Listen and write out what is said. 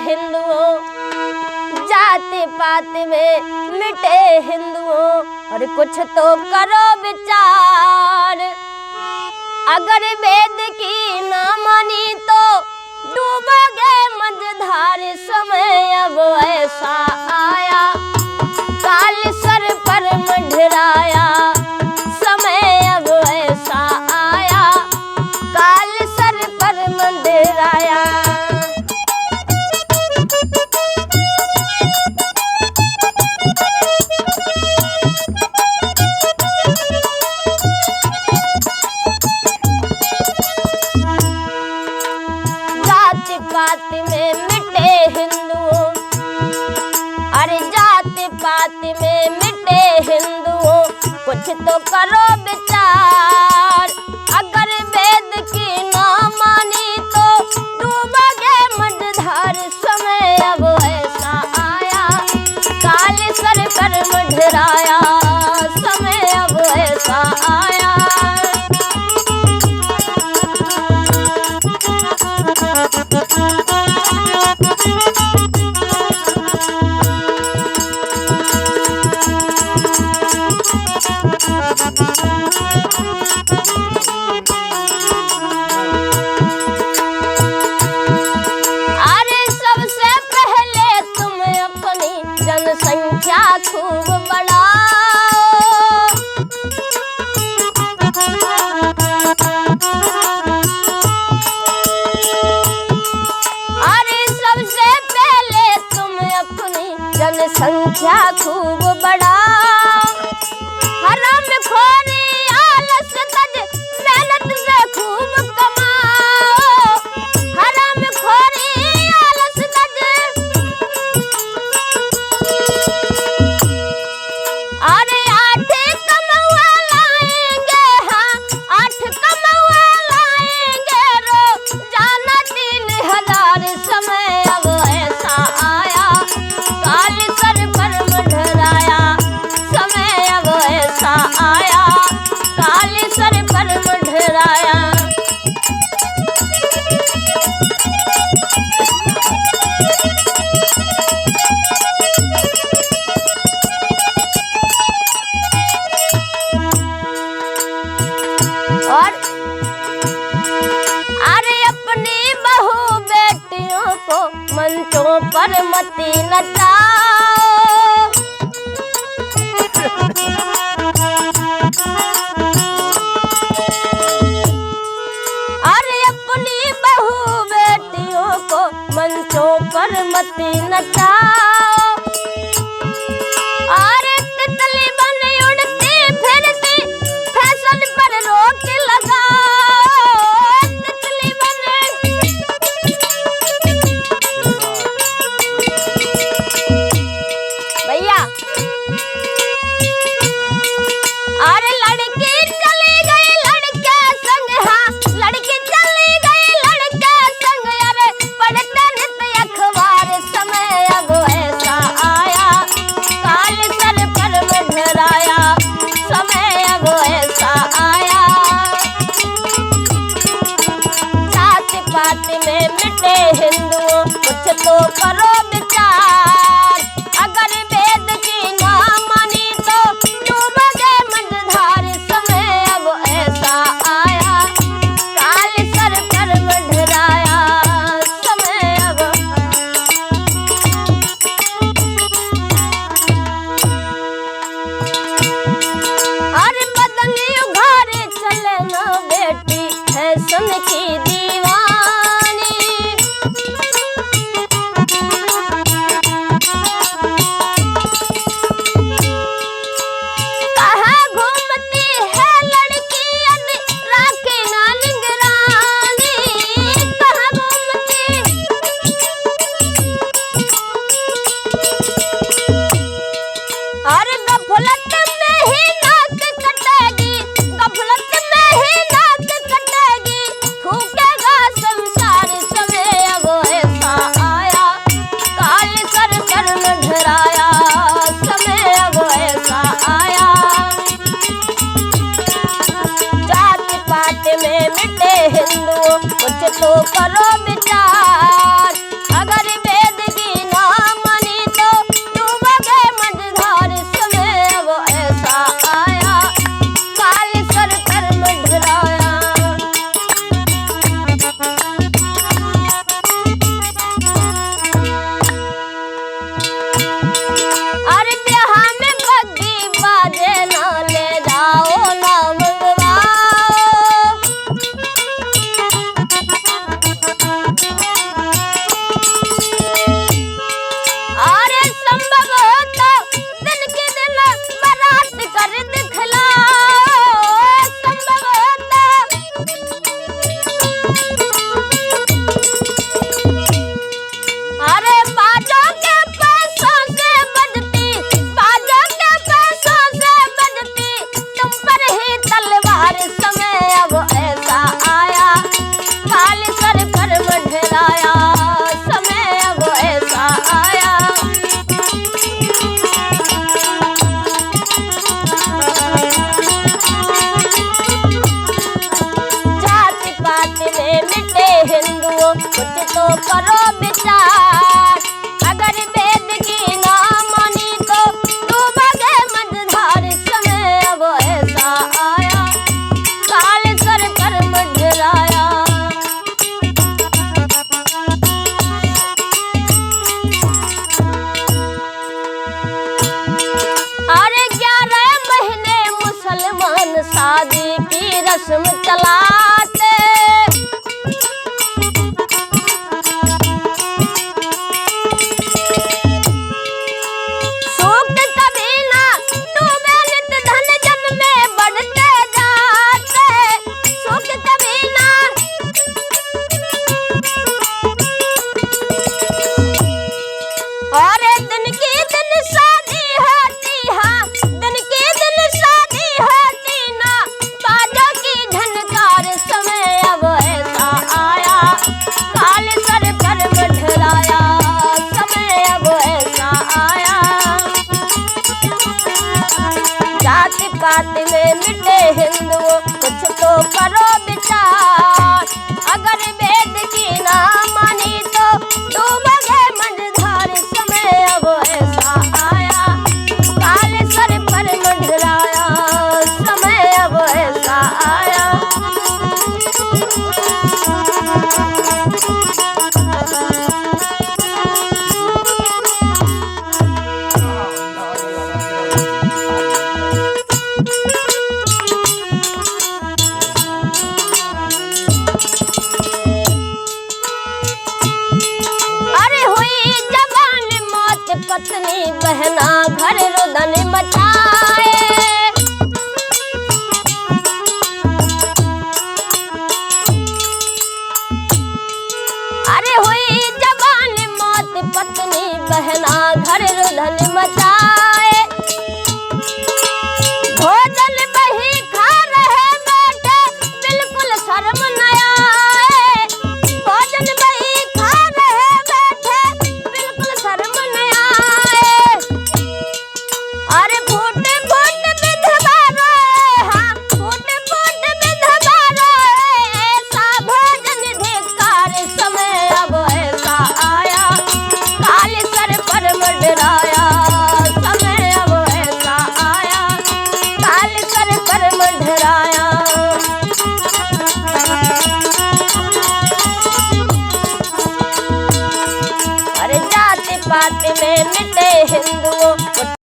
हिंदुओं, जाति पात में मिटे हिंदुओं, और कुछ तो करो विचार। अगर वेद की ना मानी तो डूबोगे मझधार। समय अब ऐसा आया, काल सर पर मंडराया। समय अब ऐसा आया, काल सर पर मंडराया। जाति पात में मिटे हिंदुओं, अरे जाति पात में मिटे हिंदुओं, कुछ तो करो विचार। अगर वेद की ना मानी तो डूबोगे मझधार। समय अब ऐसा आया, काल सर पर मंडराया। समय अब ऐसा आया। अरे सबसे पहले तुम अपनी जनसंख्या खूब बढ़ाओ। अरे सबसे पहले तुम अपनी जनसंख्या खूब बढ़ाओ। हराम खोरी आलस तज मेहनत से खूब कमाओ। हराम खोरी आलस तज, अरे 8 कमौआ लाएंगे, हाँ 8 कमौआ लाएंगे, रोजाना 3000। समय अब ऐसा आया, काल सर पर मंडराया। समय अब ऐसा आया, काल सर पर मंडराया। और अरे अपनी बहू बेटियों को मंचों पर मती नचाओ। अरे अपनी बहू बेटियों को मंचों पर मती नचाओ। अरे तितली बन उड़ती फिरती फैशन पर रोक लगाओ। तितली बन, भैया अरे लड़की चली गई लड़के संग, हाँ लड़की चली गई लड़के संग, अरे पढ़ते नित अखबार। समय अब ऐसा आया, काल सर पर मंडराया। समय अब ऐसा आया, जाति पात में मिटे हिंदुओं, कुछ तो करो विचार। अगर वेद की ना मानी तो डूबोगे मझधार। समय अब ऐसा आया, काल सर पर मंडराया। समय अब, अरे बदली उघारे चले ना बेटी फैशन की दीवानी। तो करो विचार, अगर वेद की ना मानी तो डूबोगे मझधार। समय अब ऐसा आया, काल सर पर मंडराया। अरे 11 महीने मुसलमान शादी की रस्म चलाते, सूख कभी ना डूबे नित धन जन में बढ़ते जाते, सूख कभी ना। और दिन की दिन शादी होती है, दिन की दिन शादी होती ना, बाजों की झनकार। समय अब ऐसा आया, काल सर पर मंडराया। समय अब ऐसा आया, जाति पाति में मिटे हिंदू, कुछ तो करो विचार, अगर वेद की ना मानी तो डूबोगे मझधार। समय अब ऐसा आया, काल सर पर मंडराया। समय अब ऐसा आया। अरे हुई जवान मौत, पत्नी बहना घर रुदन मचाए। अरे हुई जवान मौत, पत्नी बहना घर रुदन मचाए। भोजन वही खा रहे बैठे, बिल्कुल शर्म न आए। भोजन वही खा रहे बैठे, बिल्कुल शर्म न आए। अरे फूट फूट विधवा रोए, हाँ फूट फूट विधवा रोए, ऐसा भोजन धिक्कार। समय अब ऐसा आया, काल सर पर मंडराया। समय अब ऐसा आया, काल सर पर मंडराया। अरे जाति पाति में मिटे हिंदू,